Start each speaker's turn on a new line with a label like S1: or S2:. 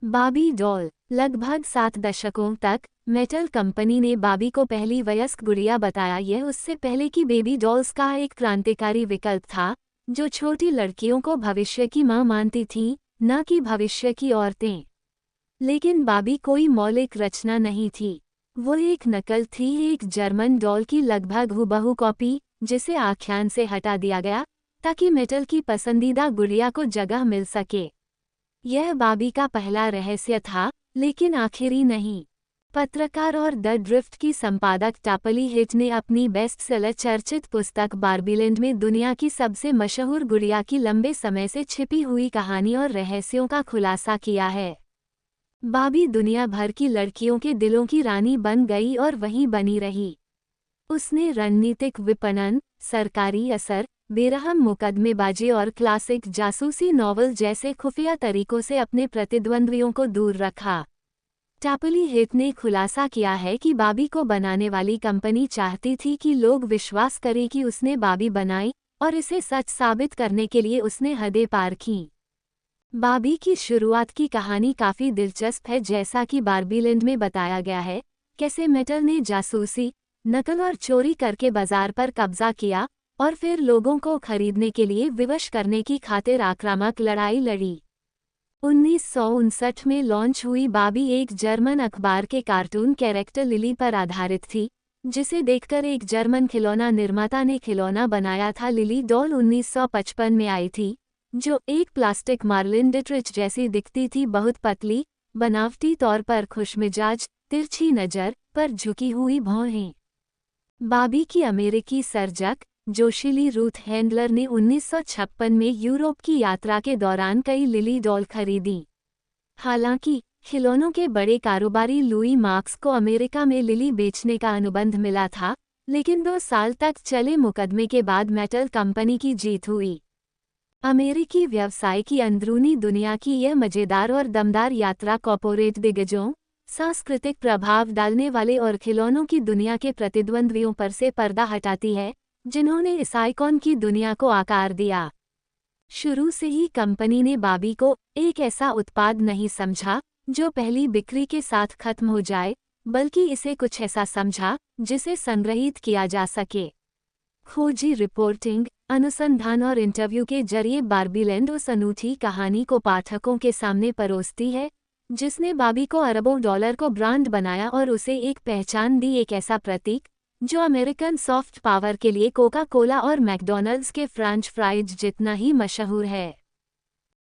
S1: बाबी doll. लगभग 7 दशकों तक मेटल कंपनी ने बाबी को पहली वयस्क गुड़िया बताया। यह उससे पहले कि बेबी डॉल्स का एक क्रांतिकारी विकल्प था जो छोटी लड़कियों को भविष्य की मां मानती थीं, न कि भविष्य की औरतें। लेकिन बाबी कोई मौलिक रचना नहीं थी। वो एक नकल थी, एक जर्मन डॉल की लगभग हूबहू कॉपी, जिसे आख्यान से हटा दिया गया ताकि मेटल की पसंदीदा गुड़िया को जगह मिल सके। यह बाबी का पहला रहस्य था, लेकिन आखिरी नहीं। पत्रकार और द ड्रिफ्ट की संपादक टापली हिट ने अपनी बेस्ट सेलर चर्चित पुस्तक बार्बीलैंड में दुनिया की सबसे मशहूर गुड़िया की लंबे समय से छिपी हुई कहानी और रहस्यों का खुलासा किया है। बाबी दुनिया भर की लड़कियों के दिलों की रानी बन गई और वहीं बनी रही। उसने रणनीतिक विपणन, सरकारी असर, बेरहम मुकदमेबाजी और क्लासिक जासूसी नॉवल जैसे खुफिया तरीकों से अपने प्रतिद्वंद्वियों को दूर रखा। टापली हिट ने खुलासा किया है कि बाबी को बनाने वाली कंपनी चाहती थी कि लोग विश्वास करें कि उसने बाबी बनाई, और इसे सच साबित करने के लिए उसने हदें पार कीं। बाबी की शुरुआत की कहानी काफ़ी दिलचस्प है। जैसा कि बार्बीलैंड में बताया गया है, कैसे मेटल ने जासूसी, नकल और चोरी करके बाजार पर कब्जा किया और फिर लोगों को खरीदने के लिए विवश करने की खातिर आक्रामक लड़ाई लड़ी। 1959 में लॉन्च हुई बाबी एक जर्मन अखबार के कार्टून कैरेक्टर लिली पर आधारित थी, जिसे देखकर एक जर्मन खिलौना निर्माता ने खिलौना बनाया था। लिली डॉल 1955 में आई थी, जो एक प्लास्टिक मार्लिन डिट्रिच जैसी दिखती थी, बहुत पतली, बनावटी तौर पर खुशमिजाज, तिरछी नज़र, पर झुकी हुई भौहें। बाबी की अमेरिकी सर्जक जोशीली रूथ हैंडलर ने 1956 में यूरोप की यात्रा के दौरान कई लिली डॉल खरीदी। हालांकि खिलौनों के बड़े कारोबारी लुई मार्क्स को अमेरिका में लिली बेचने का अनुबंध मिला था, लेकिन 2 साल तक चले मुकदमे के बाद मेटल कंपनी की जीत हुई। अमेरिकी व्यवसाय की अंदरूनी दुनिया की यह मजेदार और दमदार यात्रा कॉर्पोरेट दिग्गजों, सांस्कृतिक प्रभाव डालने वाले और खिलौनों की दुनिया के प्रतिद्वंद्वियों पर से पर्दा हटाती है, जिन्होंने इस आइकॉन की दुनिया को आकार दिया। शुरू से ही कंपनी ने बाबी को एक ऐसा उत्पाद नहीं समझा जो पहली बिक्री के साथ खत्म हो जाए, बल्कि इसे कुछ ऐसा समझा जिसे संग्रहीत किया जा सके। खोजी रिपोर्टिंग, अनुसंधान और इंटरव्यू के जरिए बार्बीलैंड उस अनूठी कहानी को पाठकों के सामने परोसती है, जिसने बाबी को अरबों डॉलर को ब्रांड बनाया और उसे एक पहचान दी, एक ऐसा प्रतीक जो अमेरिकन सॉफ्ट पावर के लिए कोका कोला और मैकडॉनल्ड्स के फ्रेंच फ्राइज जितना ही मशहूर है।